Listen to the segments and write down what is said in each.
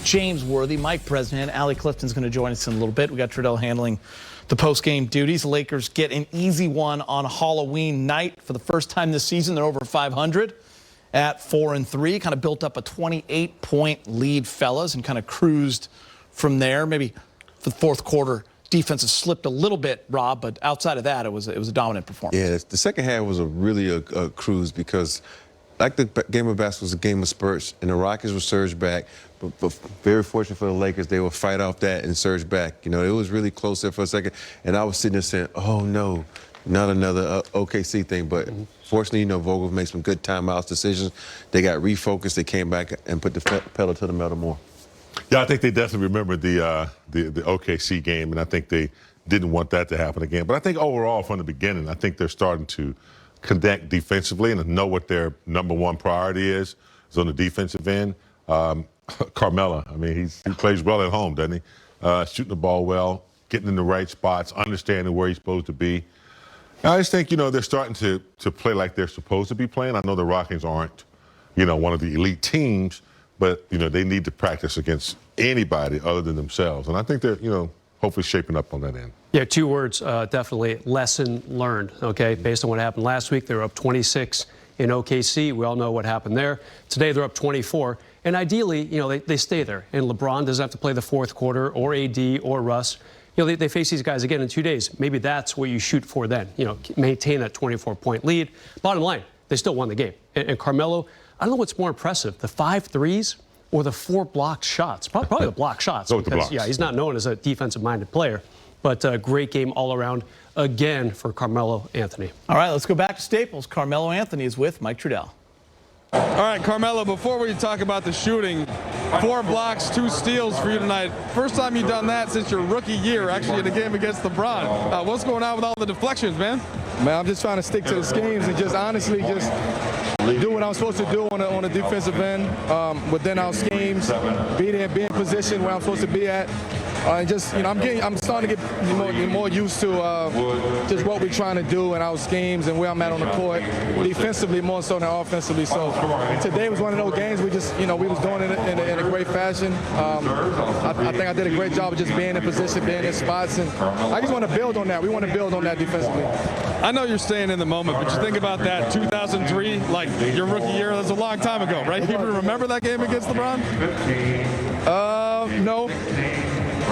James Worthy, Mike Bresnahan, Allie Clifton's going to join us in a little bit. We got Trudell handling the post-game duties. The Lakers get an easy one on Halloween night. For the first time this season, they're over 500 at 4-3. Kind of built up a 28-point lead, fellas, and kind of cruised from there. Maybe for the fourth quarter, defense has slipped a little bit, Rob, but outside of that, it was a dominant performance. Yeah, the second half was really a cruise because, like the game of basketball was a game of spurts, and the Rockets would surge back. But very fortunate for the Lakers, they would fight off that and surge back. You know, it was really close there for a second, and I was sitting there saying, oh, no, not another OKC thing. But fortunately, you know, Vogel made some good timeouts decisions. They got refocused. They came back and put the pedal to the metal more. Yeah, I think they definitely remembered the OKC game, and I think they didn't want that to happen again. But I think overall, from the beginning, I think they're starting to connect defensively and know what their number one priority is on the defensive end. Carmelo, I mean, he plays well at home, doesn't he? Shooting the ball well, getting in the right spots, understanding where he's supposed to be. I just think, you know, they're starting to play like they're supposed to be playing. I know the Rockets aren't, you know, one of the elite teams, but, you know, they need to practice against anybody other than themselves. And I think they're, you know, hopefully shaping up on that end. Yeah, two words, definitely lesson learned, okay? Based on what happened last week, they were up 26 in OKC. We all know what happened there. Today, they're up 24. And ideally, you know, they stay there. And LeBron doesn't have to play the fourth quarter, or AD, or Russ. You know, they face these guys again in 2 days. Maybe that's what you shoot for then. You know, maintain that 24-point lead. Bottom line, they still won the game. And Carmelo, I don't know what's more impressive, the 5 threes or the 4 blocked shots. Probably the blocked shots. Because, yeah, he's not known as a defensive-minded player. But a great game all around again for Carmelo Anthony. All right, let's go back to Staples. Carmelo Anthony is with Mike Trudell. All right, Carmelo, before we talk about the shooting, 4 blocks, 2 steals for you tonight. First time you've done that since your rookie year, actually, in a game against LeBron. What's going on with all the deflections, man? Man, I'm just trying to stick to the schemes and just honestly just do what I'm supposed to do on a defensive end within our schemes, be there, be in position where I'm supposed to be at. And just, you know, I'm starting to get more used to just what we're trying to do in our schemes and where I'm at on the court, defensively more so than offensively. So today was one of those games we just, you know, we was doing it in a great fashion. I think I did a great job of just being in position, being in spots, and I just want to build on that. We want to build on that defensively. I know you're staying in the moment, but you think about that 2003, like your rookie year, that's a long time ago, right? You even remember that game against LeBron? No.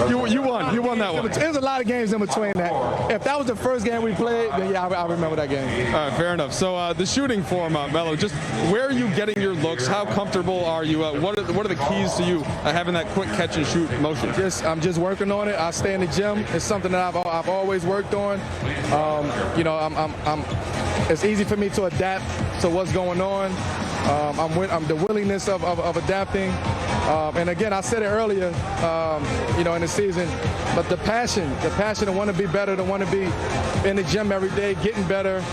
You won that one. There's a lot of games in between that. If that was the first game we played, then yeah, I remember that game. All right, fair enough. So the shooting form, Melo, just where are you getting your looks? How comfortable are you? What are the keys to you having that quick catch and shoot motion? I'm just working on it. I stay in the gym. It's something that I've always worked on. You know, it's easy for me to adapt to what's going on. I'm the willingness of adapting. And again, I said it earlier, you know, in the season, but the passion to want to be better, to want to be in the gym every day, getting better,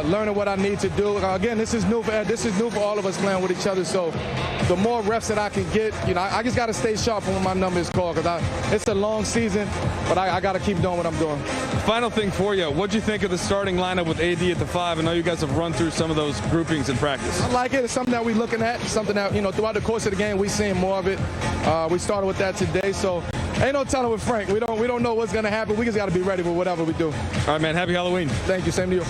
learning what I need to do. Again, this is new for all of us playing with each other. So the more reps that I can get, you know, I just got to stay sharp when my number is called because it's a long season, but I got to keep doing what I'm doing. Final thing for you, what'd you think of the starting lineup with AD at the 5? I know you guys have run through some of those groupings in practice. I like it. It's something that we're looking at, something that, you know, throughout the course of the game, we're seeing more of it. We started with that today, so ain't no telling with Frank. We don't know what's going to happen. We just got to be ready with whatever we do. All right, man. Happy Halloween. Thank you. Same to you.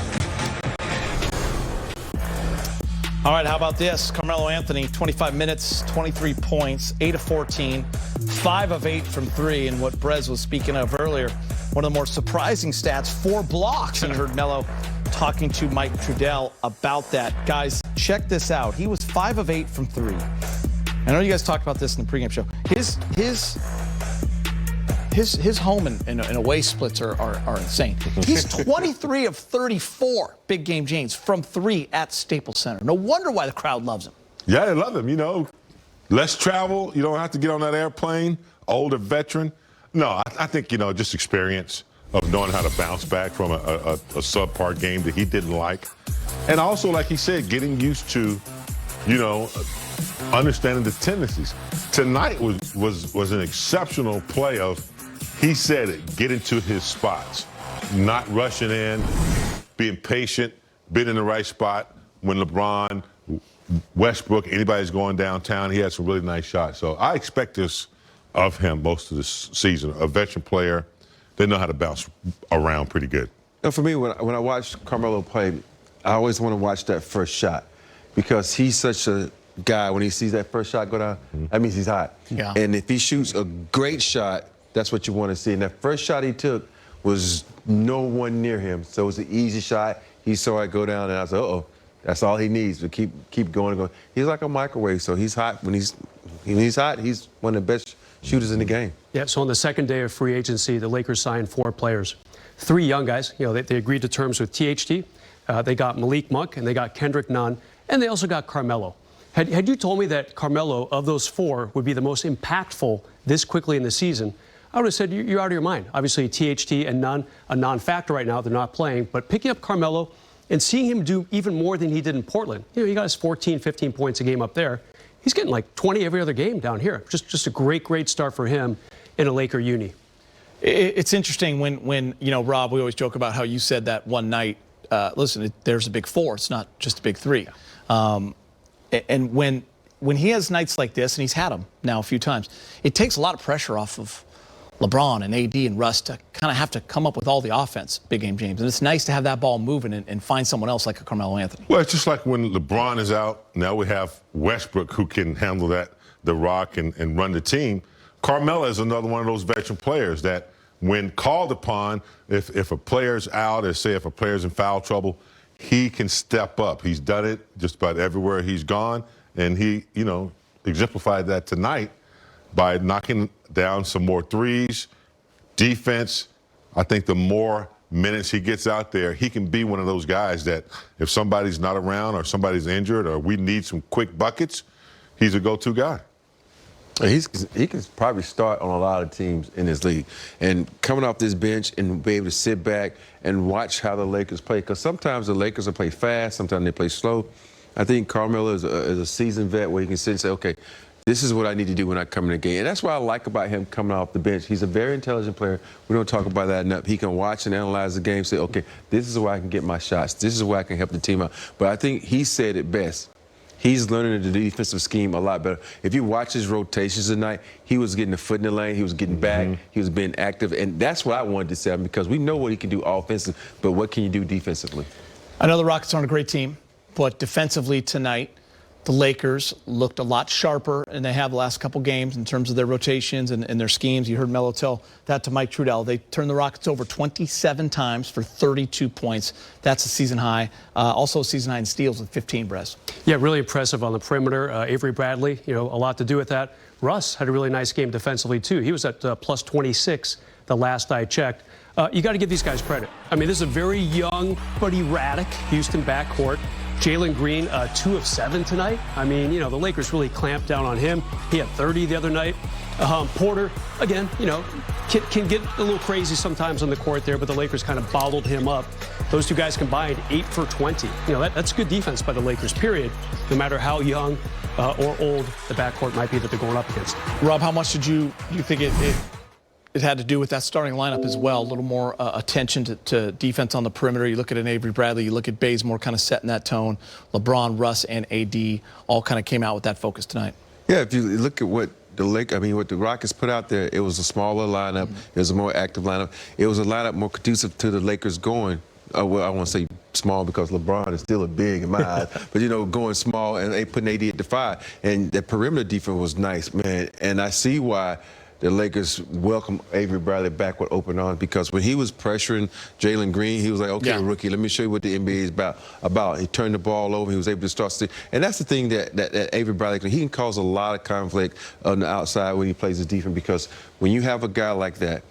All right, how about this? Carmelo Anthony, 25 minutes, 23 points, 8 of 14, 5 of 8 from 3. And what Brez was speaking of earlier, one of the more surprising stats, 4 blocks. And you heard Melo talking to Mike Trudell about that. Guys, check this out. He was 5 of 8 from 3. I know you guys talked about this in the pregame show. His home and away splits are insane. He's 23 of 34 big game James from 3 at Staples Center. No wonder why the crowd loves him. Yeah, they love him. You know, less travel. You don't have to get on that airplane. Older veteran. No, I think, you know, just experience of knowing how to bounce back from a subpar game that he didn't like. And also, like he said, getting used to, you know, understanding the tendencies. Tonight was an exceptional play of, he said it, get into his spots, not rushing in, being patient, being in the right spot when LeBron Westbrook, anybody's going downtown, he had some really nice shots. So I expect this of him most of this season. A veteran player, they know how to bounce around pretty good. You know, for me, when I watch Carmelo play, I always want to watch that first shot because he's such a guy, when he sees that first shot go down, that means he's hot. Yeah. And if he shoots a great shot, that's what you want to see. And that first shot he took was no one near him. So it was an easy shot. He saw it go down, and I was like, uh-oh, that's all he needs to keep going and going. He's like a microwave, so he's hot. When he's hot, he's one of the best shooters in the game. Yeah, so on the second day of free agency, the Lakers signed 4 players. 3 young guys. You know, they agreed to terms with THT. They got Malik Monk, and they got Kendrick Nunn, and they also got Carmelo. Had you told me that Carmelo, of those 4, would be the most impactful this quickly in the season, I would have said you're out of your mind. Obviously, THT and Nunn, a non-factor right now. They're not playing. But picking up Carmelo and seeing him do even more than he did in Portland. You know, he got his 14, 15 points a game up there. He's getting like 20 every other game down here. Just a great start for him in a Laker uni. It's interesting when you know, Rob, we always joke about how you said that one night, listen, there's a big 4. It's not just a big 3. And when he has nights like this, and he's had them now a few times, it takes a lot of pressure off of LeBron and AD and Russ to kind of have to come up with all the offense, Big Game James. And it's nice to have that ball moving and find someone else like a Carmelo Anthony. Well, it's just like when LeBron is out, now we have Westbrook who can handle the rock and run the team. Carmelo is another one of those veteran players that when called upon, if a player's out, or say if a player's in foul trouble, he can step up. He's done it just about everywhere he's gone, and he, you know, exemplified that tonight by knocking down some more threes, defense. I think the more minutes he gets out there, he can be one of those guys that if somebody's not around or somebody's injured or we need some quick buckets, he's a go-to guy. He can probably start on a lot of teams in this league. And coming off this bench and be able to sit back and watch how the Lakers play, because sometimes the Lakers will play fast, sometimes they play slow. I think Carmelo is a seasoned vet where he can sit and say, okay, this is what I need to do when I come in the game. And that's what I like about him coming off the bench. He's a very intelligent player. We don't talk about that enough. He can watch and analyze the game, say, okay, this is where I can get my shots. This is where I can help the team out. But I think he said it best. He's learning the defensive scheme a lot better. If you watch his rotations tonight, he was getting a foot in the lane. He was getting back. He was being active. And that's what I wanted to say, because we know what he can do offensively, but what can you do defensively? I know the Rockets aren't a great team, but defensively tonight, the Lakers looked a lot sharper than they have the last couple games in terms of their rotations and their schemes. You heard Melo tell that to Mike Trudell. They turned the Rockets over 27 times for 32 points. That's a season high. Also a season high in steals with 15, Brez. Yeah, really impressive on the perimeter. Avery Bradley, you know, a lot to do with that. Russ had a really nice game defensively, too. He was at plus 26 the last I checked. You got to give these guys credit. I mean, this is a very young but erratic Houston backcourt. Jalen Green, 2 of 7 tonight. I mean, you know, the Lakers really clamped down on him. He had 30 the other night. Porter, again, you know, can get a little crazy sometimes on the court there, but the Lakers kind of bottled him up. Those 2 guys combined 8 for 20. You know, that's good defense by the Lakers, period, no matter how young or old the backcourt might be that they're going up against. Rob, how much did you think it had to do with that starting lineup as well? A little more attention to defense on the perimeter. You look at an Avery Bradley, you look at Bazemore kind of setting that tone. LeBron, Russ, and AD all kind of came out with that focus tonight. Yeah, if you look at what what the Rockets put out there, it was a smaller lineup. It was a more active lineup. It was a lineup more conducive to the Lakers going. Well, I want to say small because LeBron is still a big in my eyes, but, you know, going small and they putting AD at the 5. And the perimeter defense was nice, man. And I see why the Lakers welcome Avery Bradley back with open arms, because when he was pressuring Jalen Green, he was like, okay, rookie, let me show you what the NBA is about. He turned the ball over. He was able to start. And that's the thing that Avery Bradley, he can cause a lot of conflict on the outside when he plays his defense, because when you have a guy like that,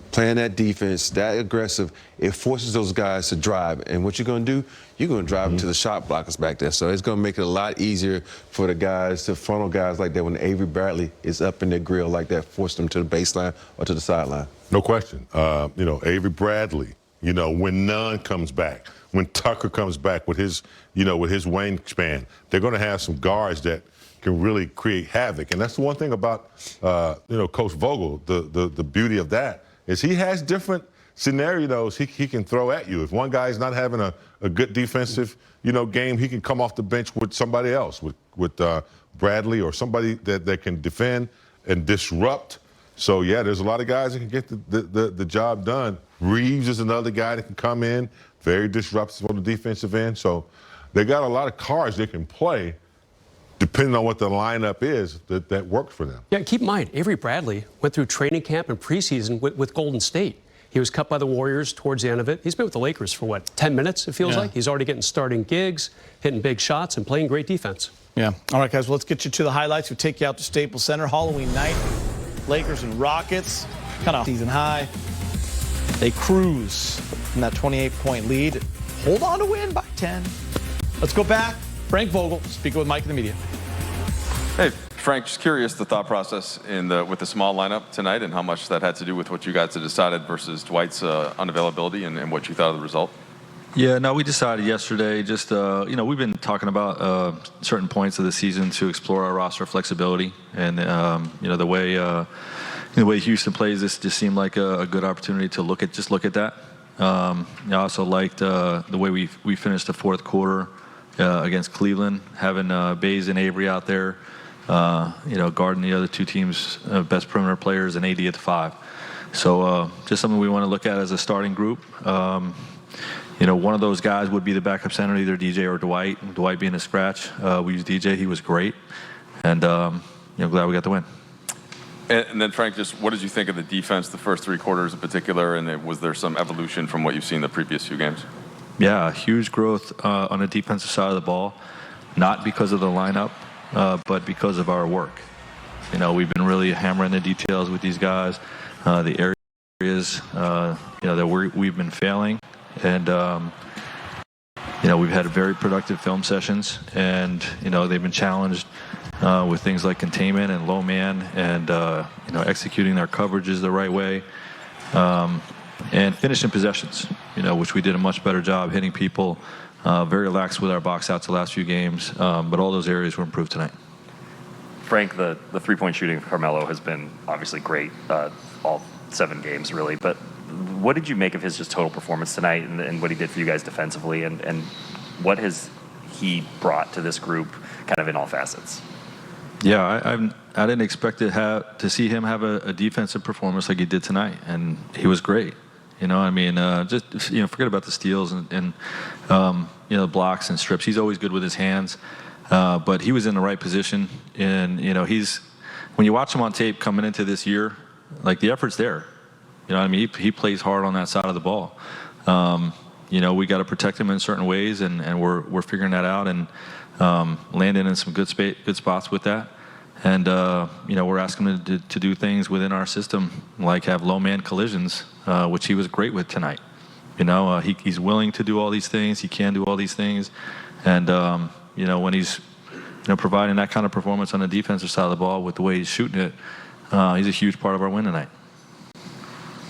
playing that defense, that aggressive, it forces those guys to drive. And what you're going to do, you're going to drive them to the shot blockers back there. So it's going to make it a lot easier for the guys to funnel guys like that when Avery Bradley is up in their grill like that, force them to the baseline or to the sideline. No question. You know, Avery Bradley, you know, when Nunn comes back, when Tucker comes back with his, you know, with his wingspan, they're going to have some guards that can really create havoc. And that's the one thing about, you know, Coach Vogel, the beauty of that is he has different scenarios he can throw at you. If one guy's not having a good defensive, game, he can come off the bench with somebody else, with Bradley or somebody that can defend and disrupt. So, yeah, there's a lot of guys that can get the job done. Reeves is another guy that can come in, very disruptive on the defensive end. So they got a lot of cards they can play depending on what the lineup is that works for them. Yeah, keep in mind, Avery Bradley went through training camp and preseason with Golden State. He was cut by the Warriors towards the end of it. He's been with the Lakers for, 10 minutes, it feels like? He's already getting starting gigs, hitting big shots, and playing great defense. Yeah. All right, guys, well, let's get you to the highlights. We'll take you out to Staples Center. Halloween night, Lakers and Rockets, kind of season high. They cruise in that 28-point lead. Hold on to win by 10. Let's go back. Frank Vogel speaking with Mike in the media. Hey, Frank, just curious the thought process with the small lineup tonight and how much that had to do with what you guys had decided versus Dwight's unavailability and what you thought of the result. Yeah, no, we decided yesterday just, we've been talking about certain points of the season to explore our roster flexibility. And, the way Houston plays, this just seemed like a good opportunity to look at that. I also liked the way we finished the fourth quarter against Cleveland, having Bays and Avery out there, guarding the other two teams' best perimeter players and AD at the 5. So just something we want to look at as a starting group. One of those guys would be the backup center, either DJ or Dwight. Dwight being a scratch. We used DJ. He was great. And, glad we got the win. And then, Frank, just what did you think of the defense, the first three quarters in particular, and was there some evolution from what you've seen the previous few games? Yeah, huge growth on the defensive side of the ball, not because of the lineup, but because of our work. We've been really hammering the details with these guys, the areas, that we've been failing. And, we've had very productive film sessions, and, they've been challenged with things like containment and low man and, executing their coverages the right way. And finishing possessions, which we did a much better job hitting people, very lax with our box outs the last few games, but all those areas were improved tonight. Frank, the three-point shooting of Carmelo has been obviously great all 7 games, really, but what did you make of his just total performance tonight and what he did for you guys defensively, and what has he brought to this group kind of in all facets? Yeah, I didn't expect to see him have a defensive performance like he did tonight, and he was great. Forget about the steals and blocks and strips. He's always good with his hands, but he was in the right position. And when you watch him on tape coming into this year, like the effort's there. He plays hard on that side of the ball. We got to protect him in certain ways, and we're figuring that out and landing in some good spots with that. And, we're asking him to do things within our system, like have low-man collisions, which he was great with tonight. He's willing to do all these things. He can do all these things. And, when he's, providing that kind of performance on the defensive side of the ball with the way he's shooting it, he's a huge part of our win tonight.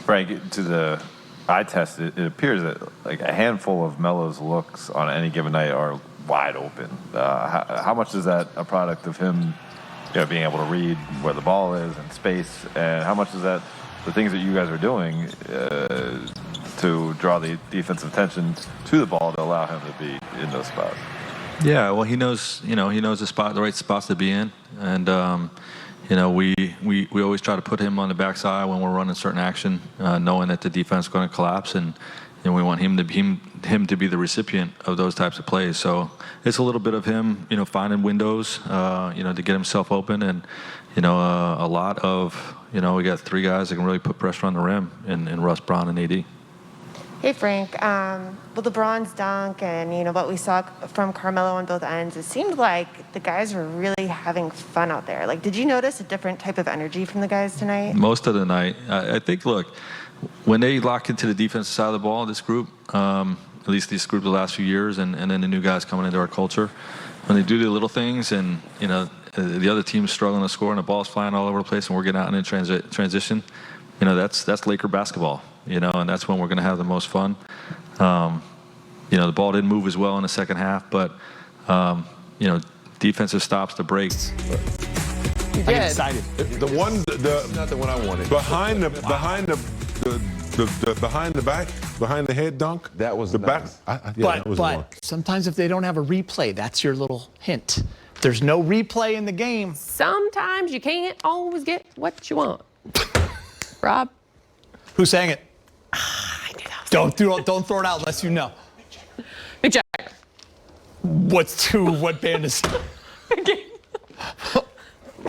Frank, to the eye test, it appears that like a handful of Melo's looks on any given night are wide open. How much is that a product of him being able to read where the ball is and space, and how much is that the things that you guys are doing to draw the defensive attention to the ball to allow him to be in those spots? Yeah, well, he knows the right spots to be in, and we always try to put him on the backside when we're running certain action, knowing that the defense is going to collapse, and we want him to be the recipient of those types of plays. So it's a little bit of him, finding windows, to get himself open, and a lot of we got 3 guys that can really put pressure on the rim in Russ, Brown, and AD. Hey, Frank. With LeBron's dunk and, what we saw from Carmelo on both ends, it seemed like the guys were really having fun out there. Like, did you notice a different type of energy from the guys tonight? Most of the night. I think, look, when they lock into the defensive side of the ball, this group, at least this group the last few years, and then the new guys coming into our culture, when they do the little things and, the other team's struggling to score and the ball's flying all over the place and we're getting out in transition, that's Laker basketball. And that's when we're going to have the most fun. The ball didn't move as well in the second half, but, defensive stops, the breaks. I get excited. Not the one I wanted. Behind the The behind the head dunk. That was the back. nice. That was the one. But sometimes if they don't have a replay, that's your little hint. If there's no replay in the game. Sometimes you can't always get what you want. Rob? Who sang it? I knew that. Don't throw it out unless you know. Big Jack. What band is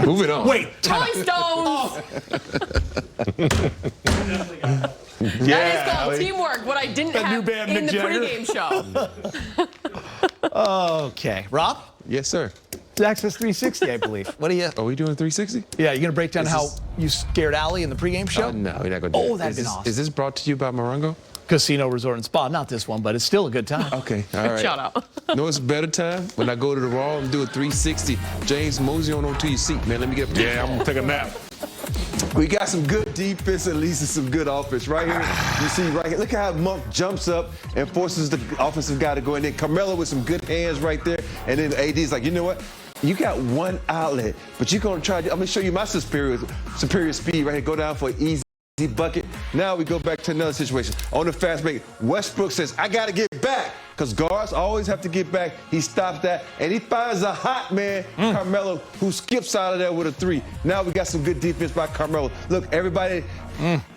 Move it on. Wait, Rolling Stones. That is called teamwork. What I didn't That new have band, in Mick the Jagger. pregame show. Okay, Rob? Yes, sir. It's Access 360, I believe. What are you? Are we doing 360? Yeah, you're gonna break down how you scared Allie in the pregame show? No, we're not going to do Oh, it. that'd been Is awesome. Is this brought to you by Morongo? Casino Resort and Spa. Not this one, but it's still a good time. Okay, all right. Shout out. No, it's a better time when I go to the Raw and do a 360. James, mosey on to your seat, man. Let me get up. Yeah, I'm gonna take a nap. We got some good defense, at least, and some good offense. Right here, you see right here. Look how Monk jumps up and forces the offensive guy to go in there. Carmelo with some good hands right there. And then AD's like, you know what? You got one outlet, but you're going to try. I'm going to show you my superior speed right here. Go down for an easy bucket. Now we go back to another situation. On the fast break, Westbrook says, I got to get back, because guards always have to get back. He stops that, and he finds a hot man, Carmelo, who skips out of there with a three. Now we got some good defense by Carmelo. Look, everybody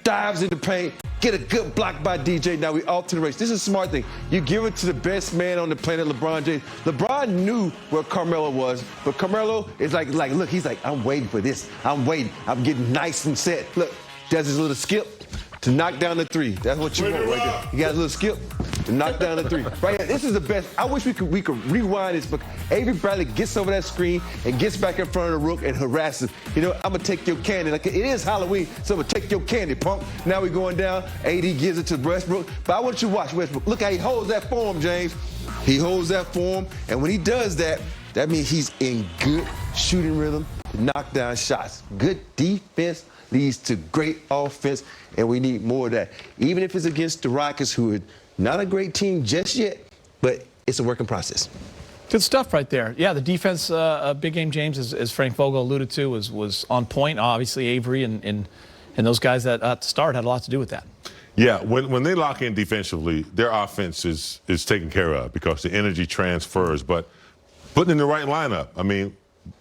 dives in the paint, get a good block by DJ. Now we off to the race. This is a smart thing. You give it to the best man on the planet, LeBron James. LeBron knew where Carmelo was, but Carmelo is like, look, he's like, I'm waiting for this. I'm waiting. I'm getting nice and set. Look, does his little skip to knock down the three. That's what you want right there. You got a little skip to knock down the three. Right here, this is the best. I wish we could rewind this, but Avery Bradley gets over that screen and gets back in front of the rook and harasses. You know, I'm gonna take your candy. Like, it is Halloween, so I'm gonna take your candy, punk. Now we're going down. AD gives it to Westbrook. But I want you to watch Westbrook. Look how he holds that form, James. He holds that form, and when he does that, that means he's in good shooting rhythm, knock down shots. Good defense leads to great offense, and we need more of that. Even if it's against the Rockets, who are not a great team just yet, but it's a working process. Good stuff right there. Yeah, the defense, big game James, as Frank Vogel alluded to, was on point. Obviously, Avery and those guys that at the start had a lot to do with that. Yeah, when they lock in defensively, their offense is taken care of because the energy transfers. But putting in the right lineup, I mean,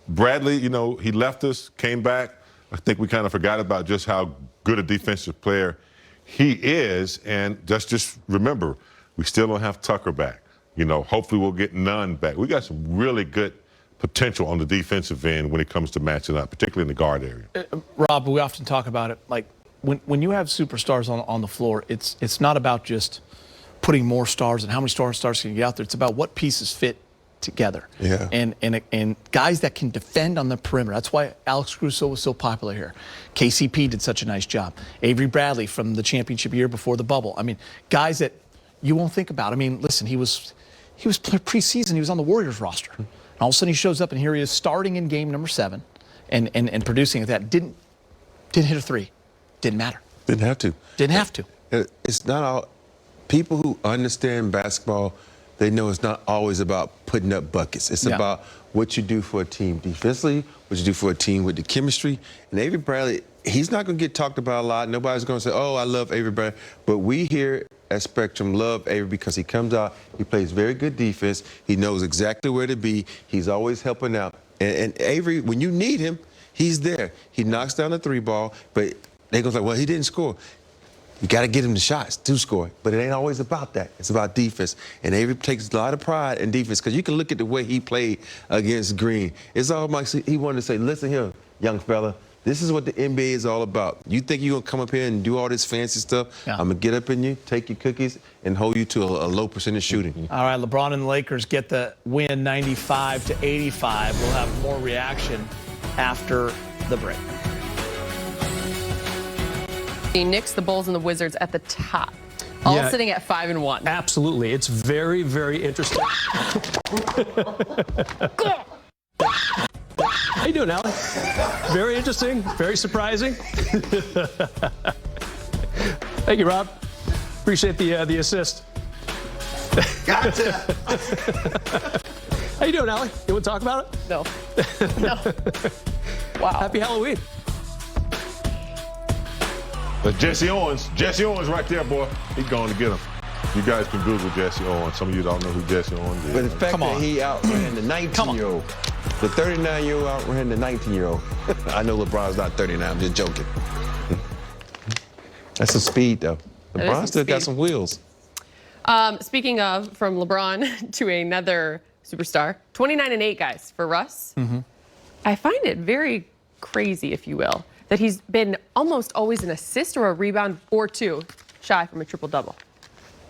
Bradley, you know, he left us, came back. I think we kind of forgot about just how good a defensive player he is. And just remember, we still don't have Tucker back. You know, hopefully we'll get Nunn back. We got some really good potential on the defensive end when it comes to matching up, particularly in the guard area. Rob, we often talk about it. Like, when you have superstars on the floor, it's not about just putting more stars and how many stars can you get out there. It's about what pieces fit together. Yeah. And guys that can defend on the perimeter. That's why Alex Caruso was so popular here. KCP did such a nice job. Avery Bradley from the championship year before the bubble. I mean, guys that you won't think about. I mean, listen, he was preseason. He was on the Warriors roster. And all of a sudden he shows up and here he is starting in game number 7 and producing at that. Didn't hit a three. Didn't matter. Didn't have to. Didn't have to. It's not all. People who understand basketball, they know it's not always about putting up buckets. It's about what you do for a team defensively, what you do for a team with the chemistry. And Avery Bradley, he's not going to get talked about a lot. Nobody's going to say, oh, I love Avery Bradley. But we here at Spectrum love Avery because he comes out, he plays very good defense. He knows exactly where to be. He's always helping out. And Avery, when you need him, he's there. He knocks down the three ball, but they go like, well, he didn't score. You got to get him the shots to score. But it ain't always about that. It's about defense. And Avery takes a lot of pride in defense because you can look at the way he played against Green. It's almost he wanted to say, listen here, young fella, this is what the NBA is all about. You think you're going to come up here and do all this fancy stuff? I'm going to get up in you, take your cookies, and hold you to a low percentage shooting. All right, LeBron and the Lakers get the win 95-85. We'll have more reaction after the break. The Knicks, the Bulls, and the Wizards at the top. All sitting at 5-1. Absolutely. It's very, very interesting. How you doing, Allie? Very interesting, very surprising. Thank you, Rob. Appreciate the assist. Gotcha. How you doing, Allie? You want to talk about it? No. No. Wow. Happy Halloween. That's Jesse Owens. Jesse Owens right there, boy. He's going to get him. You guys can Google Jesse Owens. Some of you don't know who Jesse Owens is. But the fact that he outran the 19-year-old, the 39-year-old outran the 19-year-old. I know LeBron's not 39. I'm just joking. That's some speed, though. LeBron still got some wheels. Speaking of, from LeBron to another superstar, 29-8, guys, for Russ. I find it very crazy, if you will, that he's been almost always an assist or a rebound or two shy from a triple-double.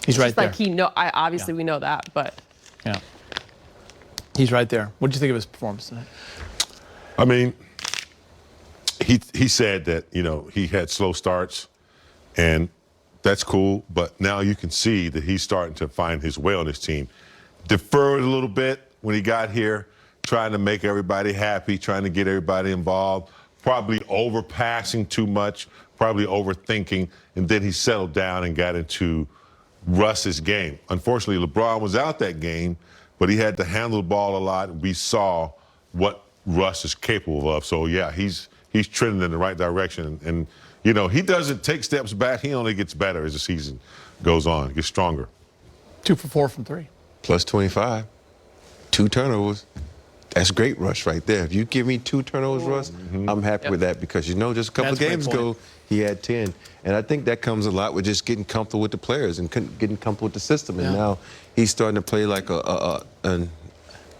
He's right there. Like obviously we know that, but. Yeah. He's right there. What did you think of his performance tonight? I mean, he said that, he had slow starts, and that's cool, but now you can see that he's starting to find his way on this team. Deferred a little bit when he got here, trying to make everybody happy, trying to get everybody involved, probably overpassing too much, probably overthinking, and then he settled down and got into Russ's game. Unfortunately, LeBron was out that game, but he had to handle the ball a lot. We saw what Russ is capable of. So, yeah, he's trending in the right direction. And he doesn't take steps back. He only gets better as the season goes on, gets stronger. 2 for 4 from 3. Plus 25. 2 turnovers. That's great, Russ, right there. If you give me 2 turnovers, Russ, I'm happy with that because, just a couple of games ago, he had 10. And I think that comes a lot with just getting comfortable with the players and getting comfortable with the system. And now he's starting to play like an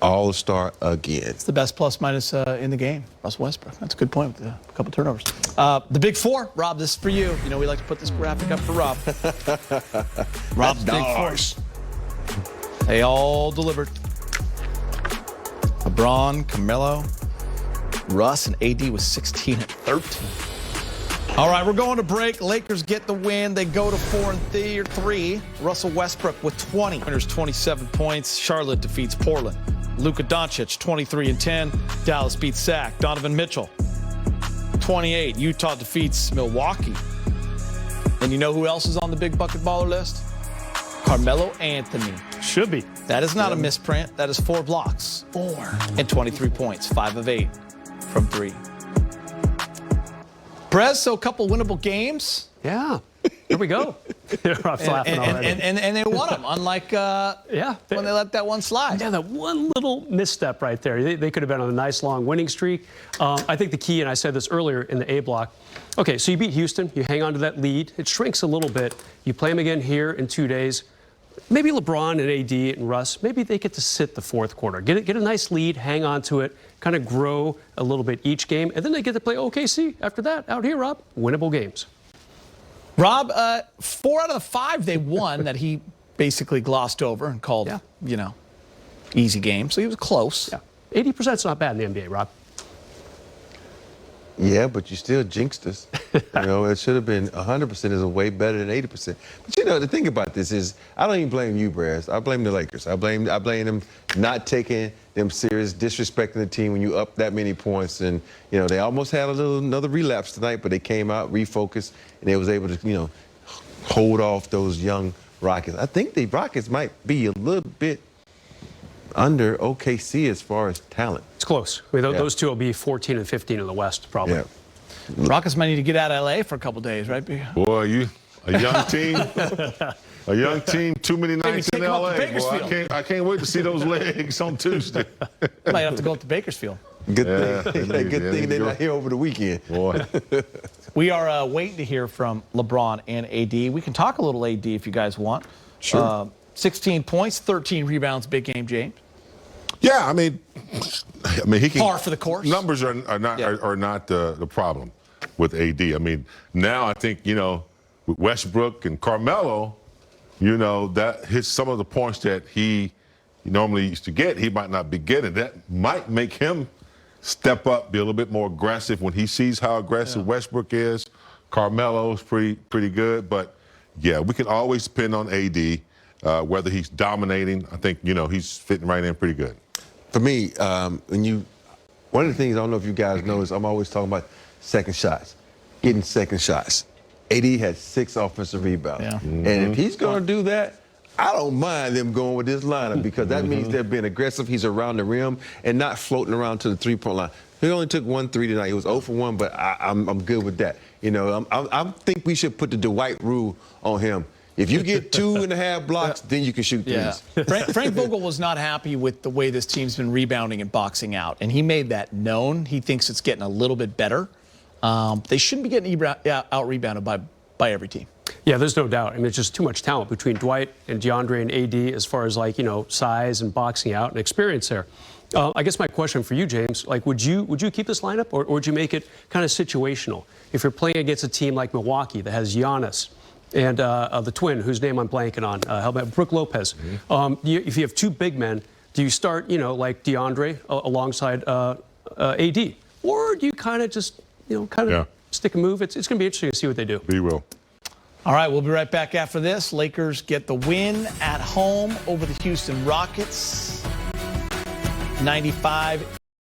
all-star again. It's the best plus-minus in the game, Russell Westbrook. That's a good point with a couple turnovers. The Big Four, Rob, this is for you. We like to put this graphic up for Rob. Rob's Big Fours. They all delivered. LeBron, Carmelo, Russ, and AD was 16 and 13. All right, we're going to break. Lakers get the win. They go to 4-3. Russell Westbrook with 20. Winners 27 points. Charlotte defeats Portland. Luka Doncic 23 and 10. Dallas beats Shaq. Donovan Mitchell 28. Utah defeats Milwaukee. And you know who else is on the big bucket baller list? Carmelo Anthony. Should be. That is not a misprint. That is 4 blocks. 4. And 23 points. 5 of 8 from 3. Prez, so a couple winnable games. Yeah. Here we go. Rob's laughing already. And they won them, unlike when they let that one slide. Yeah, that one little misstep right there. They could have been on a nice long winning streak. I think the key, and I said this earlier in the A block, okay, so you beat Houston. You hang on to that lead. It shrinks a little bit. You play them again here in 2 days. Maybe LeBron and AD and Russ, maybe they get to sit the fourth quarter. Get a nice lead, hang on to it, kind of grow a little bit each game, and then they get to play OKC after that. Out here, Rob, winnable games. Rob, 4 out of the 5 they won that he basically glossed over and called, easy games. So he was close. Yeah, 80%'s not bad in the NBA, Rob. Yeah, but you still jinxed us. It should have been 100% is way better than 80%. But the thing about this is, I don't even blame you, Braz. I blame the Lakers. I blame them not taking them serious, disrespecting the team when you up that many points. And they almost had another relapse tonight, but they came out, refocused, and they was able to hold off those young Rockets. I think the Rockets might be a little bit under OKC as far as talent. It's close. Those two will be 14 and 15 in the West, probably. Yeah. Rockets might need to get out of LA for a couple days, right? Boy, you a young team. A young team, too many nights in LA. Boy, I can't wait to see those legs on Tuesday. Might have to go up to Bakersfield. Good thing they're not here over the weekend. Boy. We are waiting to hear from LeBron and AD. We can talk a little AD if you guys want. Sure. 16 points, 13 rebounds, big game, James. Yeah, I mean, he can. Par for the course. Numbers are not the problem with AD. I mean, now I think with Westbrook and Carmelo, that hits some of the points that he normally used to get. He might not be getting. That might make him step up, be a little bit more aggressive when he sees how aggressive Westbrook is. Carmelo's pretty good, but yeah, we can always depend on AD. Whether he's dominating, I think he's fitting right in pretty good. For me, one of the things I don't know if you guys know is I'm always talking about second shots, getting second shots. AD had 6 offensive rebounds, and if he's going to do that, I don't mind them going with this lineup because that means they're being aggressive. He's around the rim and not floating around to the three-point line. He only took 1 3 tonight. He was 0 for 1, but I'm good with that. You know, I think we should put the Dwight rule on him. If you get 2.5 blocks, then you can shoot threes. Frank Vogel was not happy with the way this team's been rebounding and boxing out, and he made that known. He thinks it's getting a little bit better. They shouldn't be getting out-rebounded by every team. Yeah, there's no doubt. I mean, it's just too much talent between Dwight and DeAndre and AD as far as, like, you know, size and boxing out and experience there. I guess my question for you, James, like, would you keep this lineup or would you make it kind of situational? If you're playing against a team like Milwaukee that has Giannis and the twin, whose name I'm blanking on, how about Brook Lopez? If you have 2 big men, do you start, you know, like DeAndre alongside AD? Or do you kind of just, you know, stick and move? It's going to be interesting to see what they do. We will. All right, we'll be right back after this. Lakers get the win at home over the Houston Rockets. 95